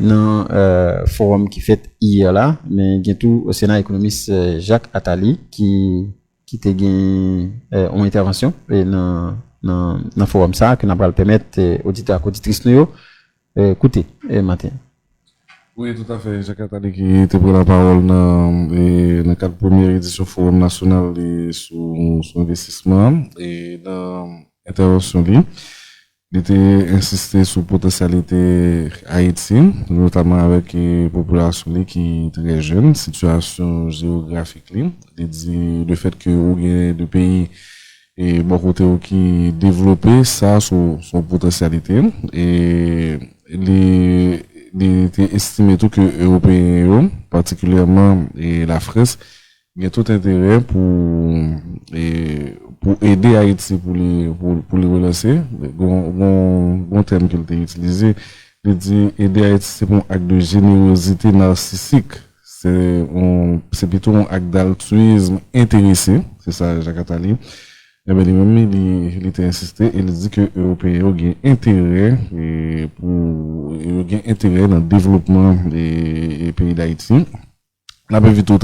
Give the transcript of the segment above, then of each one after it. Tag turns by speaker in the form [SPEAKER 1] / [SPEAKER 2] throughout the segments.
[SPEAKER 1] dans forum qui fait hier là, mais il y a tout au Sénat économiste Jacques Attali qui te gagne une intervention et dans forum ça que n'a pas le permettre auditeurs auditrices nous écouter matin.
[SPEAKER 2] Oui, tout à fait. Jacques Attali qui te prend la parole dans le cadre de la première édition Forum national sur investissement et dans l'intervention il était insisté sur la potentialité Haïti, notamment avec la population qui est très jeune, situation géographique. Il dit le fait que y a des pays et bon côté qui développé ça son potentialité et il était estimé tout que Européens, particulièrement et la France, il y a tout intérêt pour aider Haïti pour les relancer. Bon terme qu'il a utilisé, il dit aider Haïti c'est un acte de générosité narcissique. C'est plutôt un acte d'altruisme intéressé. C'est ça, Jacques Attali. Eh bien, il était insisté, il dit que les Européens ont intérêt dans le développement des pays d'Haïti. On a bien vu tout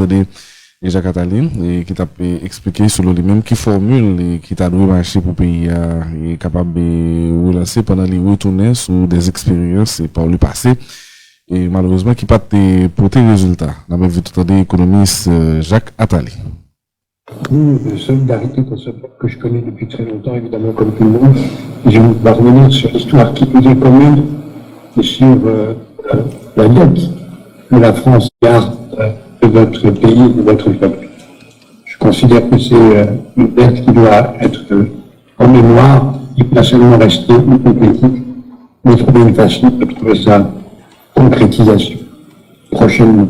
[SPEAKER 2] et Jacques Attali qui t'a expliqué sur lui-même qui formule qui t'a dû marcher pour pays est capable de relancer pendant les retourner sur des expériences par le passé et malheureusement qui pas porter résultat. On a bien vu tout l'économiste Jacques Attali.
[SPEAKER 3] De solidarité pour ce peuple que je connais depuis très longtemps, évidemment, comme tout le monde. Et je vais revenir sur l'histoire qui nous est commune et sur la dette que la France garde de votre pays et de votre peuple. Je considère que c'est une dette qui doit être en mémoire, qui peut seulement rester hypothétique, mais trouver une façon de trouver sa concrétisation prochainement.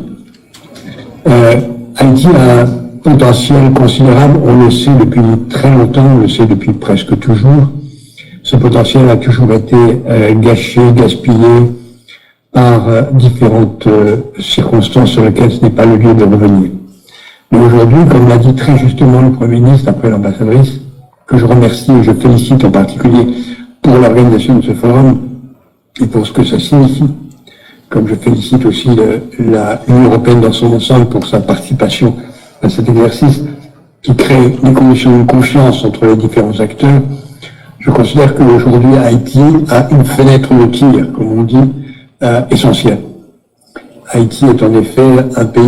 [SPEAKER 3] Haïti a potentiel considérable, on le sait depuis très longtemps, on le sait depuis presque toujours. Ce potentiel a toujours été gâché, gaspillé par différentes circonstances sur lesquelles ce n'est pas le lieu de revenir. Mais aujourd'hui, comme l'a dit très justement le Premier ministre après l'ambassadrice, que je remercie et je félicite en particulier pour l'organisation de ce forum et pour ce que ça signifie, comme je félicite aussi l'Union européenne dans son ensemble pour sa participation à cet exercice qui crée des conditions de confiance entre les différents acteurs, je considère qu'aujourd'hui Haïti a une fenêtre de tir, comme on dit, essentielle. Haïti est en effet un pays,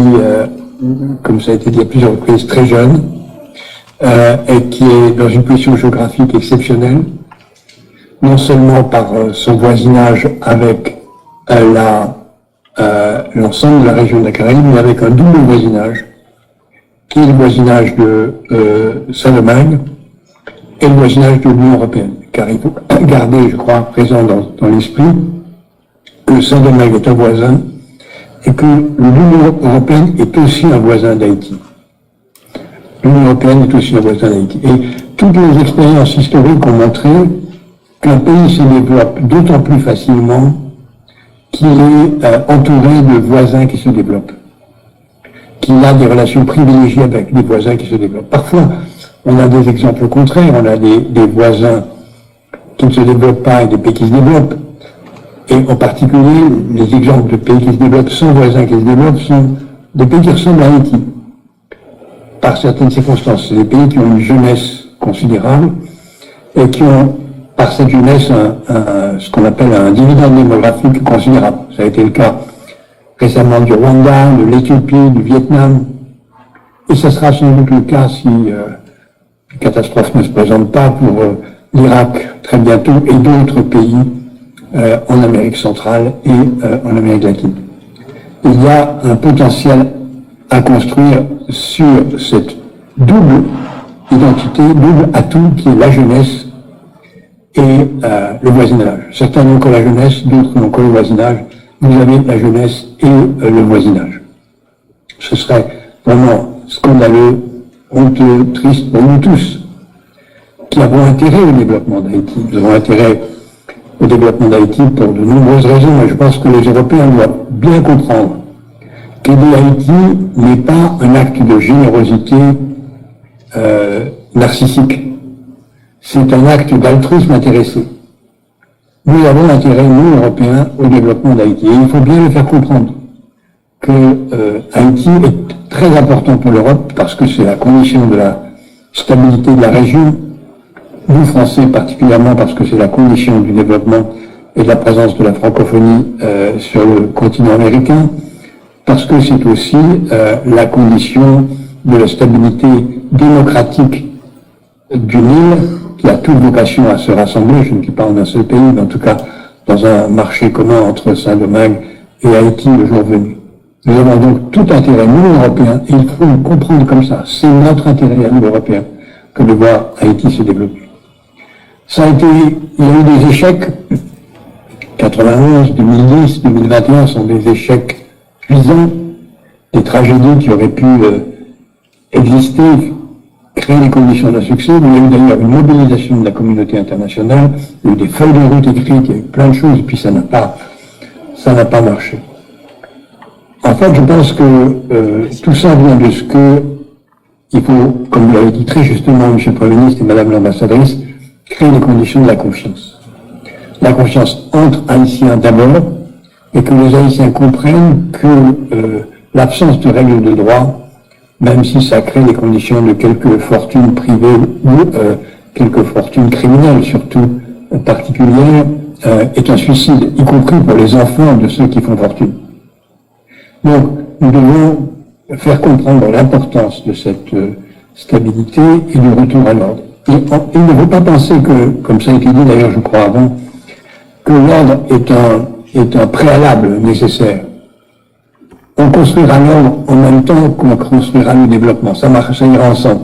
[SPEAKER 3] comme ça a été dit à plusieurs reprises, très jeune, et qui est dans une position géographique exceptionnelle, non seulement par son voisinage avec l'ensemble de la région de la Caraïbe, mais avec un double voisinage, qui est le voisinage de Saint-Domingue et le voisinage de l'Union européenne. Car il faut garder, je crois, présent dans l'esprit que Saint-Domingue est un voisin et que l'Union européenne est aussi un voisin d'Haïti. L'Union européenne est aussi un voisin d'Haïti. Et toutes les expériences historiques ont montré qu'un pays se développe d'autant plus facilement qu'il est entouré de voisins qui se développent, qu'il a des relations privilégiées avec des voisins qui se développent. Parfois, on a des exemples contraires, on a des voisins qui ne se développent pas et des pays qui se développent. Et en particulier, les exemples de pays qui se développent sans voisins qui se développent sont des pays qui ressemblent à Haïti, par certaines circonstances. C'est des pays qui ont une jeunesse considérable et qui ont, par cette jeunesse, ce qu'on appelle un dividende démographique considérable. Ça a été le cas récemment du Rwanda, de l'Éthiopie, du Vietnam. Et ce sera sans doute le cas si une catastrophe ne se présente pas pour l'Irak très bientôt et d'autres pays en Amérique centrale et en Amérique latine. Il y a un potentiel à construire sur cette double identité, double atout qui est la jeunesse et le voisinage. Certains n'ont que la jeunesse, d'autres n'ont que le voisinage. Vous avez la jeunesse et le voisinage. Ce serait vraiment scandaleux, honteux, triste pour nous tous, qui avons intérêt au développement d'Haïti. Nous avons intérêt au développement d'Haïti pour de nombreuses raisons, et je pense que les Européens doivent bien comprendre qu'aider Haïti n'est pas un acte de générosité narcissique. C'est un acte d'altruisme intéressé. nous avons intérêt, nous, Européens, au développement d'Haïti. Et il faut bien le faire comprendre que Haïti est très important pour l'Europe parce que c'est la condition de la stabilité de la région. Nous, Français, particulièrement parce que c'est la condition du développement et de la présence de la francophonie sur le continent américain, parce que c'est aussi la condition de la stabilité démocratique d'une île qui a toute vocation à se rassembler, je ne dis pas en un seul pays, mais en tout cas dans un marché commun entre Saint-Domingue et Haïti le jour venu. Nous avons donc tout intérêt, nous Européens, et il faut le comprendre comme ça, c'est notre intérêt à nous Européens que de voir Haïti se développer. Ça a été, il y a eu des échecs, 91, 2010, 2021 sont des échecs cuisants, des tragédies qui auraient pu exister, créer les conditions d'un succès. Il y a eu d'ailleurs une mobilisation de la communauté internationale, il y a eu des feuilles de route écrites, il y a eu plein de choses, et puis ça n'a pas marché. En fait, je pense que tout ça vient de ce que il faut, comme vous l'avez dit très justement, M. le Premier ministre et Madame l'ambassadrice, créer les conditions de la confiance. La confiance entre Haïtiens d'abord, et que les Haïtiens comprennent que l'absence de règles de droit, même si ça crée les conditions de quelques fortunes privées ou quelques fortunes criminelles, surtout particulières, est un suicide, y compris pour les enfants de ceux qui font fortune. Donc, nous devons faire comprendre l'importance de cette stabilité et du retour à l'ordre. Il ne faut pas penser que, comme ça a été dit d'ailleurs je crois avant, que l'ordre est un préalable nécessaire. On construira l'ordre en même temps qu'on construira le développement. Ça ira ensemble.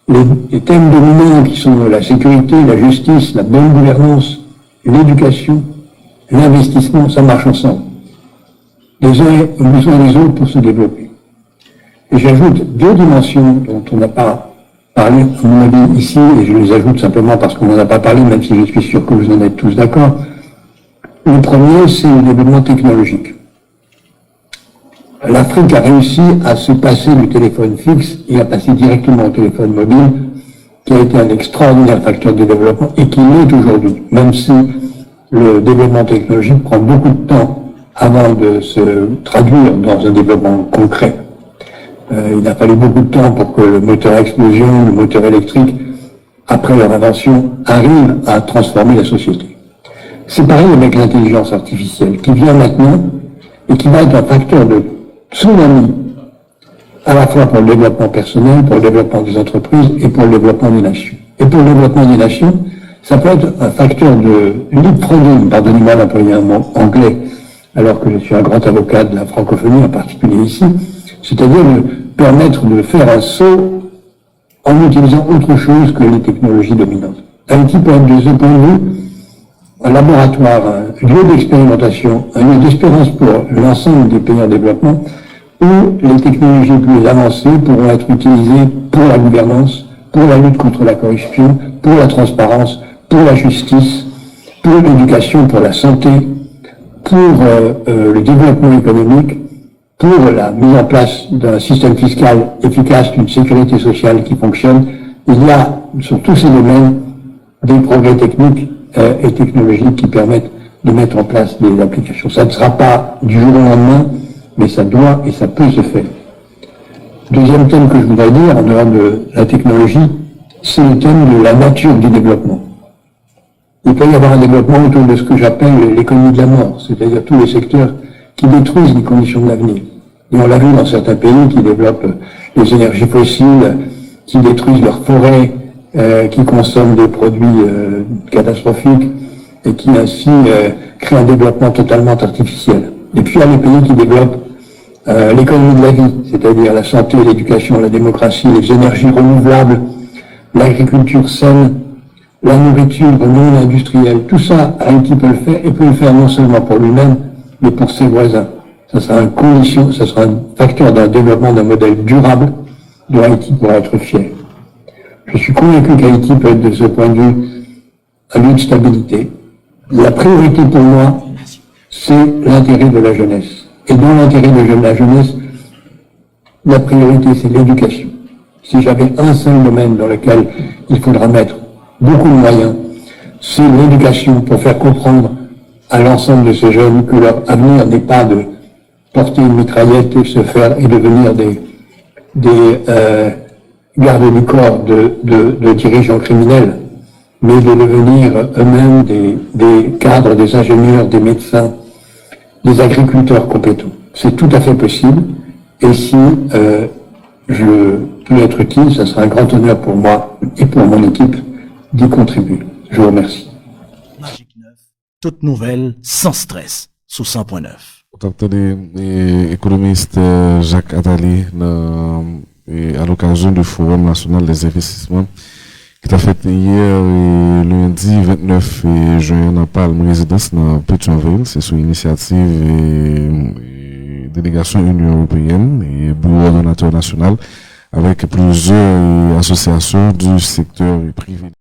[SPEAKER 3] Les thèmes dominants qui sont la sécurité, la justice, la bonne gouvernance, l'éducation, l'investissement, ça marche ensemble. Les uns ont besoin des autres pour se développer. Et j'ajoute deux dimensions dont on n'a pas parlé, à mon avis, ici, et je les ajoute simplement parce qu'on n'en a pas parlé, même si je suis sûr que vous en êtes tous d'accord. Le premier, c'est le développement technologique. L'Afrique a réussi à se passer du téléphone fixe et à passer directement au téléphone mobile, qui a été un extraordinaire facteur de développement et qui l'est aujourd'hui, même si le développement technologique prend beaucoup de temps avant de se traduire dans un développement concret. Il a fallu beaucoup de temps pour que le moteur à explosion, le moteur électrique, après leur invention, arrive à transformer la société. C'est pareil avec l'intelligence artificielle, qui vient maintenant et qui va être un facteur de tsunami, à la fois pour le développement personnel, pour le développement des entreprises et pour le développement des nations. Et pour le développement des nations, ça peut être un facteur de leapfrogging, pardonnez-moi d'employer un mot anglais, alors que je suis un grand avocat de la francophonie, en particulier ici, c'est-à-dire de permettre de faire un saut en utilisant autre chose que les technologies dominantes. Haïti peut être, de ce point de vue, un laboratoire, un lieu d'expérimentation, un lieu d'espérance pour l'ensemble des pays en développement, où les technologies plus avancées pourront être utilisées pour la gouvernance, pour la lutte contre la corruption, pour la transparence, pour la justice, pour l'éducation, pour la santé, pour le développement économique, pour la mise en place d'un système fiscal efficace, d'une sécurité sociale qui fonctionne. Il y a, sur tous ces domaines, des progrès techniques et technologiques qui permettent de mettre en place des applications. Ça ne sera pas du jour au lendemain, mais ça doit et ça peut se faire. Deuxième thème que je voudrais dire, en dehors de la technologie, c'est le thème de la nature du développement. Il peut y avoir un développement autour de ce que j'appelle l'économie de la mort, c'est-à-dire tous les secteurs qui détruisent les conditions de l'avenir. Et on l'a vu dans certains pays qui développent les énergies fossiles, qui détruisent leurs forêts, qui consomment des produits catastrophiques et qui ainsi créent un développement totalement artificiel. Et puis il y a les pays qui développent l'économie de la vie, c'est-à-dire la santé, l'éducation, la démocratie, les énergies renouvelables, l'agriculture saine, la nourriture non industrielle. Tout ça, Haïti peut le faire, et peut le faire non seulement pour lui-même, mais pour ses voisins. Ça sera une condition, ça sera un facteur d'un développement d'un modèle durable de Haïti pour être fier. Je suis convaincu qu'Haïti peut être de ce point de vue un lieu de stabilité. La priorité pour moi, c'est l'intérêt de la jeunesse. Et dans l'intérêt de la jeunesse, la priorité, c'est l'éducation. Si j'avais un seul domaine dans lequel il faudra mettre beaucoup de moyens, c'est l'éducation pour faire comprendre à l'ensemble de ces jeunes que leur avenir n'est pas de porter une mitraillette et se faire et devenir des gardes du corps de dirigeants criminels, mais de devenir eux-mêmes des cadres, des ingénieurs, des médecins, des agriculteurs compétents. C'est tout à fait possible. Et si je peux être utile, ça sera un grand honneur pour moi et pour mon équipe d'y contribuer. Je vous remercie.
[SPEAKER 4] Magic 9, toute nouvelle sans stress, sous 100.9.
[SPEAKER 2] On a entendu l'économiste Jacques Attali à l'occasion du Forum national des investissements qui a fait hier lundi 29 juin dans Palme Résidence dans Pétionville. C'est sous initiative et délégation Union européenne et Bureau ordonnateur national avec plusieurs associations du secteur privé.